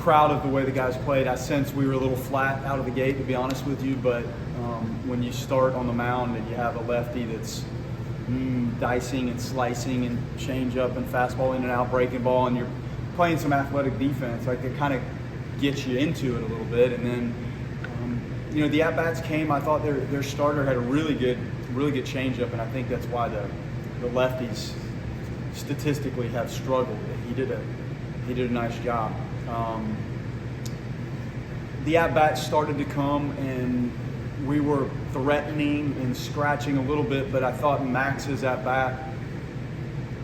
proud of the way the guys played. I sensed we were a little flat out of the gate, to be honest with you, but when you start on the mound and you have a lefty that's dicing and slicing and change up and fastball in and out, breaking ball, and you're playing some athletic defense, like it kind of gets you into it a little bit. And then, the at-bats came. I thought their starter had a really good changeup, and I think that's why the lefties statistically have struggled. He did a nice job. The at-bats started to come, and we were threatening and scratching a little bit, but I thought Max's at-bat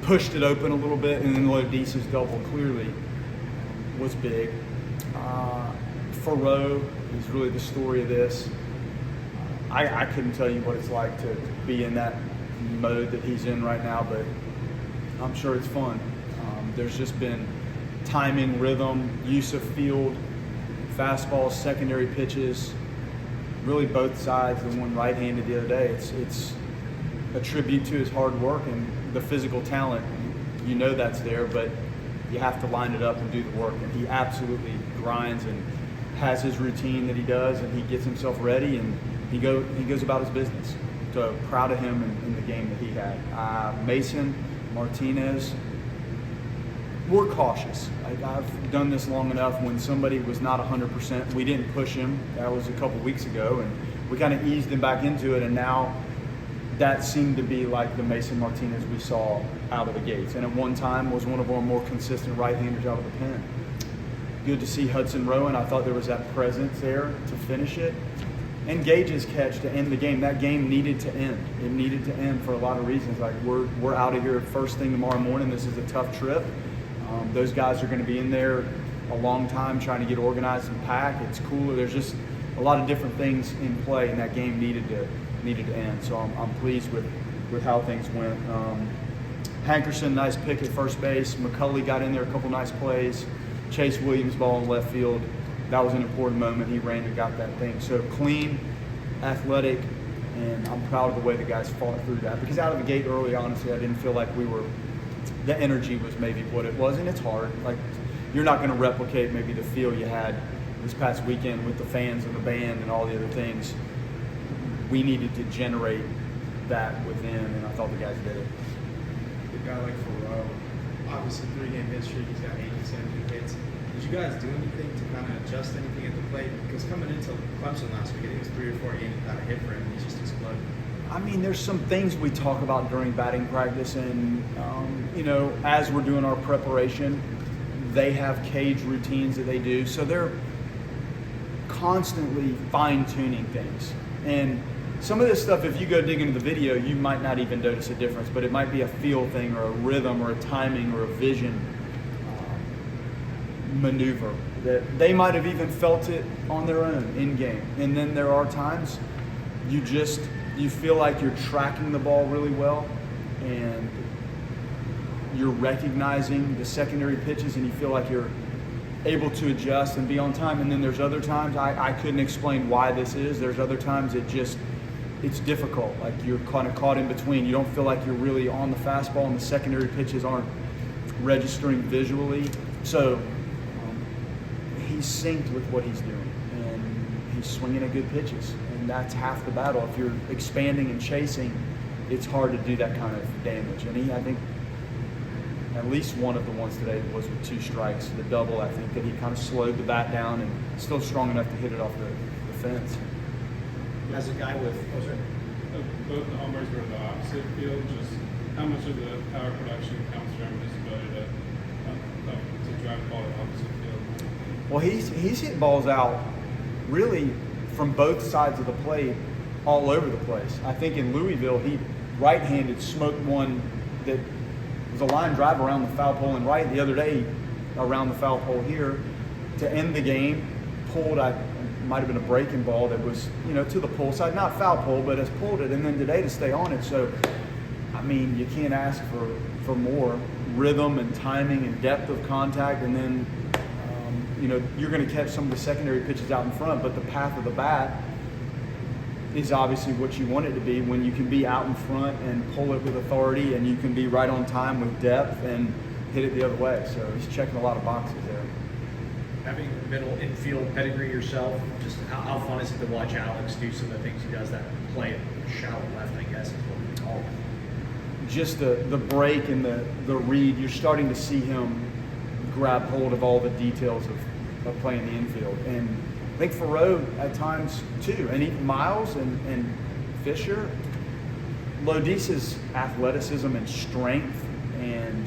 pushed it open a little bit, and then Lodice's double clearly was big. Faurot is really the story of this. I couldn't tell you what it's like to be in that mode that he's in right now, but I'm sure it's fun. There's just been timing, rhythm, use of field, fastballs, secondary pitches, really both sides. The one right-handed the other day, it's a tribute to his hard work and the physical talent. You know that's there, but you have to line it up and do the work. And he absolutely grinds and has his routine that he does, and he gets himself ready, and he goes about his business. So proud of him in the game that he had. Mason Martinez, we're cautious. I've done this long enough. When somebody was not 100%, we didn't push him. That was a couple weeks ago, and we kind of eased him back into it, and now that seemed to be like the Mason Martinez we saw out of the gates, and at one time was one of our more consistent right-handers out of the pen. Good to see Hudson Rowan. I thought there was that presence there to finish it. And Gage's catch to end the game. That game needed to end. It needed to end for a lot of reasons. Like we're out of here first thing tomorrow morning. This is a tough trip. Those guys are going to be in there a long time trying to get organized and pack. It's cooler. There's just a lot of different things in play, and that game needed to end. So I'm pleased with how things went. Hankerson, nice pick at first base. McCulley got in there, a couple nice plays. Chase Williams ball in left field. That was an important moment. He ran and got that thing. So clean, athletic, and I'm proud of the way the guys fought through that. Because out of the gate early, honestly, I didn't feel like the energy was maybe what it was, and it's hard. Like, you're not going to replicate maybe the feel you had this past weekend with the fans and the band and all the other things. We needed to generate that within, and I thought the guys did it. A guy like Faurot, obviously 3-game history, he's got 82 hits. Did you guys do anything to kind of adjust anything at the plate? Because coming into Clemson last week, I think it was 3 or 4 games without a hit for him, and he's just exploded. I mean, there's some things we talk about during batting practice, and as we're doing our preparation, they have cage routines that they do, so they're constantly fine-tuning things. And some of this stuff, if you go dig into the video, you might not even notice a difference, but it might be a feel thing or a rhythm or a timing or a vision maneuver that they might have even felt it on their own in game. And then there are times you feel like you're tracking the ball really well and you're recognizing the secondary pitches, and you feel like you're able to adjust and be on time. And then there's other times I couldn't explain why this is. There's other times it's difficult. Like you're kind of caught in between. You don't feel like you're really on the fastball, and the secondary pitches aren't registering visually. So he's synced with what he's doing, and he's swinging at good pitches. And that's half the battle. If you're expanding and chasing, it's hard to do that kind of damage. And I think at least one of the ones today was with 2 strikes. The double, I think that he kind of slowed the bat down and still strong enough to hit it off the fence. As a guy with both the homers were in the opposite field. Just how much of the power production comes from his ability to drive the ball to opposite field? Well, he's hit balls out really from both sides of the plate, all over the place. I think in Louisville, he right-handed smoked one that was a line drive around the foul pole and right. The other day, around the foul pole here, to end the game, pulled. Might have been a breaking ball that was, to the pull side, not foul pole, but has pulled it, and then today to stay on it. So, I mean, you can't ask for more rhythm and timing and depth of contact, and then, you're going to catch some of the secondary pitches out in front, but the path of the bat is obviously what you want it to be when you can be out in front and pull it with authority, and you can be right on time with depth and hit it the other way. So he's checking a lot of boxes there. having middle infield pedigree yourself, just how fun is it to watch Alex do some of the things he does, that play shallow left, I guess is what we call it. Just the break and the read, you're starting to see him grab hold of all the details of playing the infield. And I think Faurot at times too, and even Miles and Fisher, Lodice's athleticism and strength and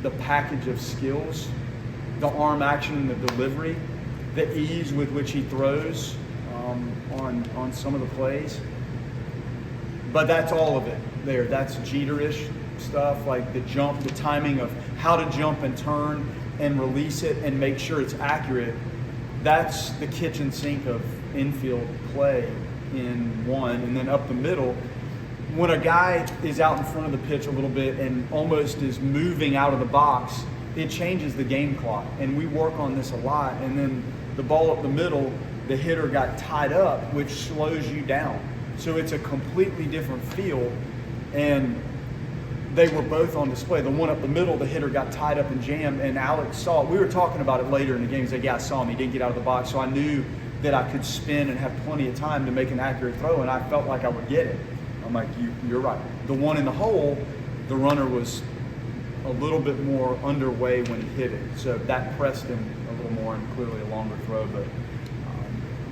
the package of skills, the arm action and the delivery, the ease with which he throws on some of the plays. But that's all of it there. That's Jeter-ish stuff, like the jump, the timing of how to jump and turn and release it and make sure it's accurate. That's the kitchen sink of infield play in one. And then up the middle, when a guy is out in front of the pitch a little bit and almost is moving out of the box, it changes the game clock. And we work on this a lot. And then the ball up the middle, the hitter got tied up, which slows you down. So it's a completely different feel. And they were both on display. The one up the middle, the hitter got tied up and jammed, and Alex saw it. We were talking about it later in the game. He's like, yeah, I saw him. He didn't get out of the box. So I knew that I could spin and have plenty of time to make an accurate throw, and I felt like I would get it. I'm like, you're right. The one in the hole, the runner was a little bit more underway when he hit it. So that pressed him a little more, and clearly a longer throw. But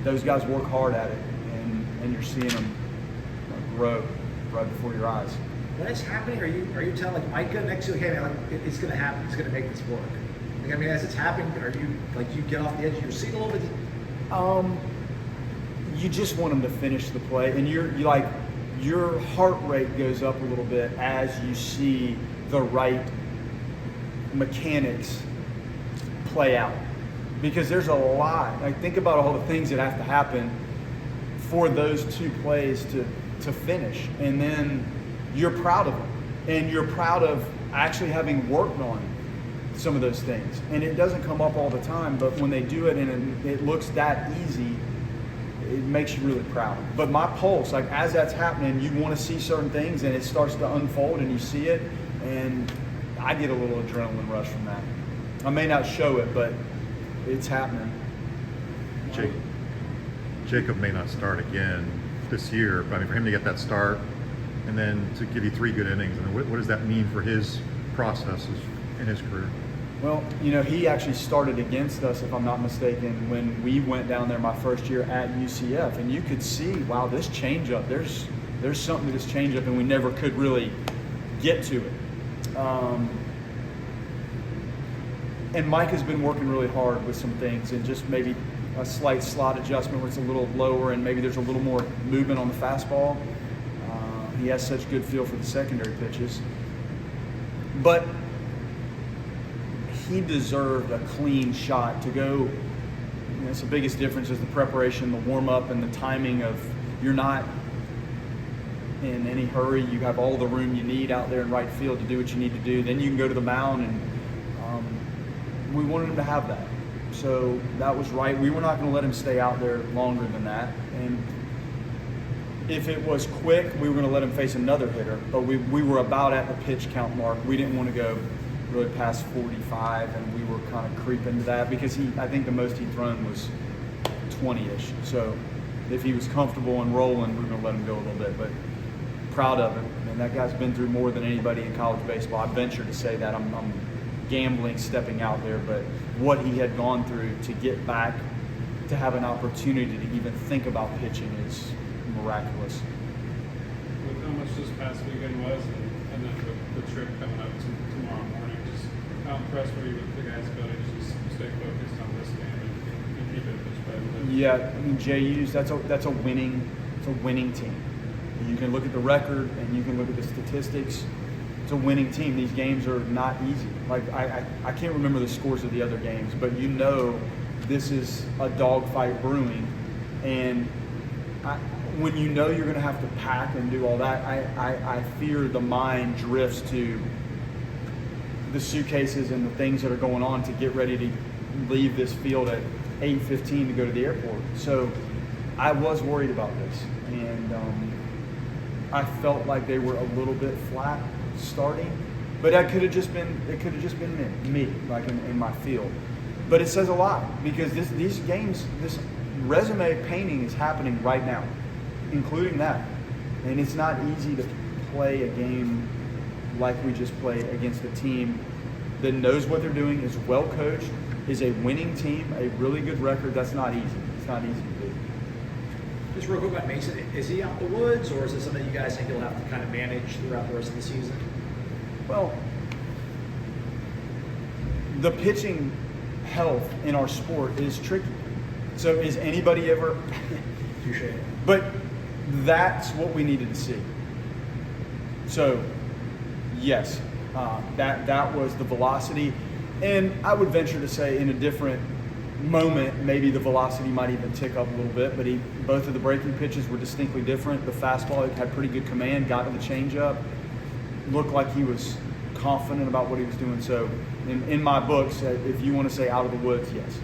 those guys work hard at it, and you're seeing them grow right before your eyes. When it's happening, are you telling like Micah next to you, hey man, like, it's gonna happen, it's gonna make this work? Like, I mean, as it's happening, are you like you get off the edge of your seat a little bit? You just want them to finish the play, and you like your heart rate goes up a little bit as you see the right mechanics play out, because there's a lot. Like, think about all the things that have to happen for those two plays to finish, and then you're proud of them, and you're proud of actually having worked on some of those things. And it doesn't come up all the time, but when they do it and it looks that easy, it makes you really proud. But my pulse, like as that's happening, you want to see certain things, and it starts to unfold, and you see it, and I get a little adrenaline rush from that. I may not show it, but it's happening. Jacob may not start again this year, but I mean, for him to get that start and then to give you 3 good innings, I mean, what does that mean for his processes in his career? Well, he actually started against us, if I'm not mistaken, when we went down there my first year at UCF, and you could see, wow, this changeup, there's something to this changeup, and we never could really get to it. And Mike has been working really hard with some things, and just maybe a slight slot adjustment where it's a little lower, and maybe there's a little more movement on the fastball. He has such good feel for the secondary pitches. But he deserved a clean shot to go. That's the biggest difference, is the preparation, the warm-up, and the timing of, you're not in any hurry. You have all the room you need out there in right field to do what you need to do. Then you can go to the mound, and we wanted him to have that. So that was right. We were not going to let him stay out there longer than that. And if it was quick, we were going to let him face another hitter. But we were about at the pitch count mark. We didn't want to go really past 45, and we were kind of creeping to that, because I think the most he'd thrown was 20-ish. So if he was comfortable and rolling, we were going to let him go a little bit. But proud of him. And that guy's been through more than anybody in college baseball. I venture to say that. I'm gambling stepping out there, but what he had gone through to get back to have an opportunity to even think about pitching is miraculous. With how much this past weekend was, and then the trip coming up tomorrow morning, just how impressed were you with the guys' ability to just stay focused on this game and keep it competitive? Yeah, I mean, JU's that's a winning team. You can look at the record and you can look at the statistics. It's a winning team. These games are not easy. Like I can't remember the scores of the other games, but this is a dogfight brewing, and when you're going to have to pack and do all that, I fear the mind drifts to the suitcases and the things that are going on to get ready to leave this field at 8:15 to go to the airport. So I was worried about this, and I felt like they were a little bit flat starting, but it could have just been me, like in my field. But it says a lot because these games, this resume painting is happening right now, including that. And it's not easy to play a game like we just played against a team that knows what they're doing, is well coached, is a winning team, a really good record. That's not easy. It's not easy to do. Just real quick about Mason, is he out the woods, or is it something you guys think you'll have to kind of manage throughout the rest of the season? Well, the pitching health in our sport is tricky. So is anybody ever? Touche. But that's what we needed to see. So, yes, that was the velocity, and I would venture to say in a different moment, maybe the velocity might even tick up a little bit. But both of the breaking pitches were distinctly different. The fastball had pretty good command, got to the changeup, looked like he was confident about what he was doing. So, in my books, if you want to say out of the woods, yes.